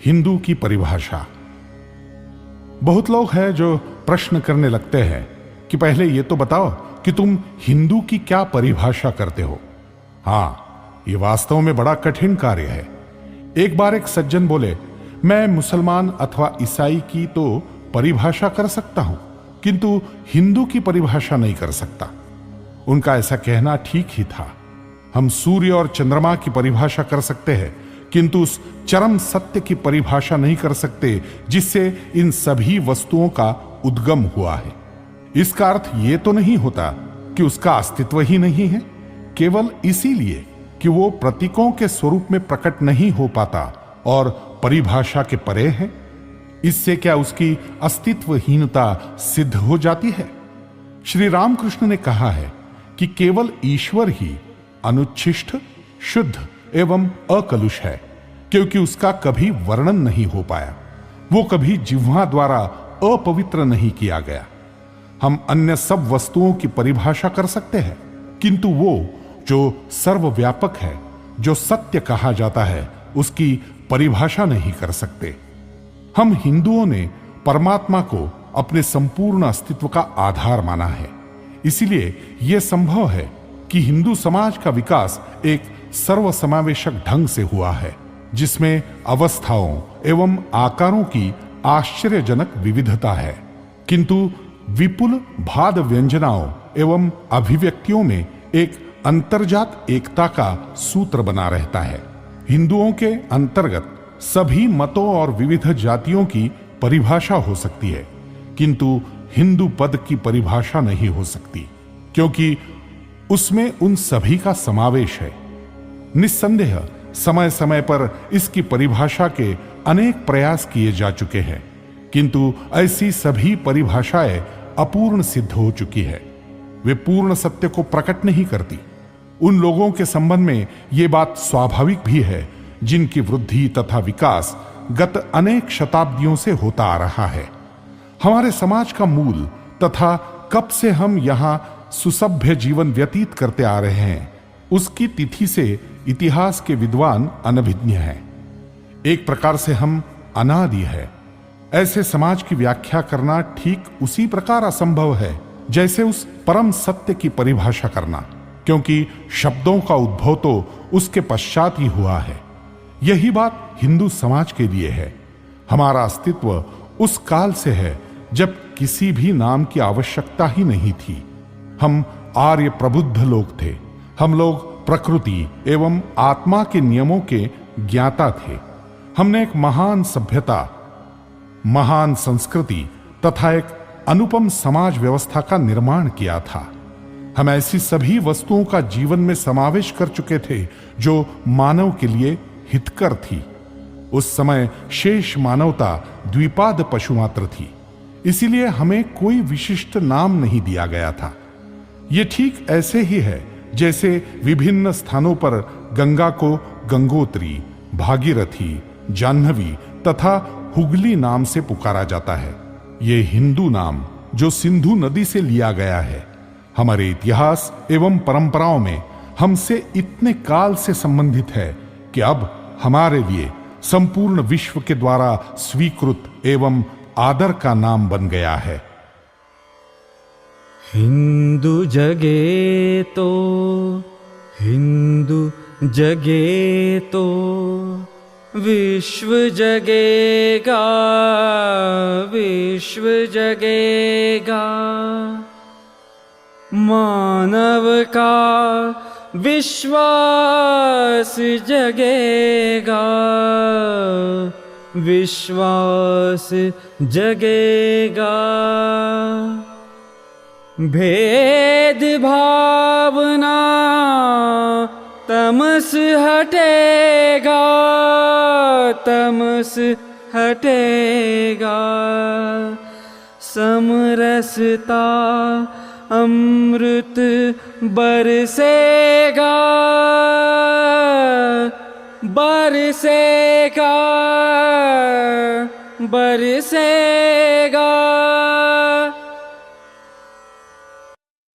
हिंदू की परिभाषा। बहुत लोग हैं जो प्रश्न करने लगते हैं कि पहले ये तो बताओ कि तुम हिंदू की क्या परिभाषा करते हो। हां, ये वास्तव में बड़ा कठिन कार्य है। एक बार एक सज्जन बोले, मैं मुसलमान अथवा ईसाई की तो परिभाषा कर सकता हूं, किंतु हिंदू की परिभाषा नहीं कर सकता। उनका ऐसा कहना ठीक ही था। हम सूर्य और चंद्रमा की परिभाषा कर सकते हैं, किंतु उस चरम सत्य की परिभाषा नहीं कर सकते जिससे इन सभी वस्तुओं का उद्गम हुआ है। इसका अर्थ यह तो नहीं होता कि उसका अस्तित्व ही नहीं है, केवल इसीलिए कि वो प्रतीकों के स्वरूप में प्रकट नहीं हो पाता और परिभाषा के परे है। इससे क्या उसकी अस्तित्वहीनता सिद्ध हो जाती है? श्री रामकृष्ण ने कहा है कि केवल ईश्वर ही अनुच्छिष्ट, शुद्ध एवं अकलुष है, क्योंकि उसका कभी वर्णन नहीं हो पाया। वो कभी जिह्वा द्वारा अपवित्र नहीं किया गया। हम अन्य सब वस्तुओं की परिभाषा कर सकते हैं, किंतु वो जो सर्वव्यापक है, जो सत्य कहा जाता है, उसकी परिभाषा नहीं कर सकते। हम हिंदुओं ने परमात्मा को अपने संपूर्ण अस्तित्व का आधार माना है। इसीलिए यह संभव है कि हिंदू समाज का विकास एक सर्वसमावेशक ढंग से हुआ है, जिसमें अवस्थाओं एवं आकारों की आश्चर्यजनक विविधता है, किंतु विपुल भाद व्यंजनाओं एवं अभिव्यक्तियों में एक अंतर्जात एकता का सूत्र बना रहता है। हिंदुओं के अंतर्गत सभी मतों और विविध जातियों की परिभाषा हो सकती है, किंतु हिंदू पद की परिभाषा नहीं हो सकती, क्योंकि उसमें उन सभी का समावेश है। निस्संदेह समय समय पर इसकी परिभाषा के अनेक प्रयास किए जा चुके हैं, किंतु ऐसी सभी परिभाषाएं अपूर्ण सिद्ध हो चुकी है। वे पूर्ण सत्य को प्रकट नहीं करती। उन लोगों के संबंध में ये बात स्वाभाविक भी है जिनकी वृद्धि तथा विकास गत अनेक शताब्दियों से होता आ रहा है। हमारे समाज का मूल तथा कब से हम यहां सुसभ्य जीवन व्यतीत करते आ रहे हैं, उसकी तिथि से इतिहास के विद्वान अनभिज्ञ हैं। एक प्रकार से हम अनादि है। ऐसे समाज की व्याख्या करना ठीक उसी प्रकार असंभव है जैसे उस परम सत्य की परिभाषा करना, क्योंकि शब्दों का उद्भव तो उसके पश्चात ही हुआ है। यही बात हिंदू समाज के लिए है। हमारा अस्तित्व उस काल से है जब किसी भी नाम की आवश्यकता ही नहीं थी। हम आर्य प्रबुद्ध लोग थे। हम लोग प्रकृति एवं आत्मा के नियमों के ज्ञाता थे। हमने एक महान सभ्यता, महान संस्कृति तथा एक अनुपम समाज व्यवस्था का निर्माण किया था। हम ऐसी सभी वस्तुओं का जीवन में समावेश कर चुके थे जो मानव के लिए हितकर थी। उस समय शेष मानवता द्विपाद पशु मात्र थी, इसीलिए हमें कोई विशिष्ट नाम नहीं दिया गया था। यह ठीक ऐसे ही है जैसे विभिन्न स्थानों पर गंगा को गंगोत्री, भागीरथी, जाह्नवी तथा हुगली नाम से पुकारा जाता है। ये हिंदू नाम जो सिंधु नदी से लिया गया है, हमारे इतिहास एवं परंपराओं में हमसे इतने काल से संबंधित है कि अब हमारे लिए संपूर्ण विश्व के द्वारा स्वीकृत एवं आदर का नाम बन गया है। हिंदू जगे तो, हिंदू जगे तो विश्व जगेगा, विश्व जगेगा। मानव का विश्वास जगेगा, विश्वास जगेगा। भेद भावना तमस हटेगा, तमस हटेगा। समरसता अमृत बरसेगा, बरसेगा, बरसेगा।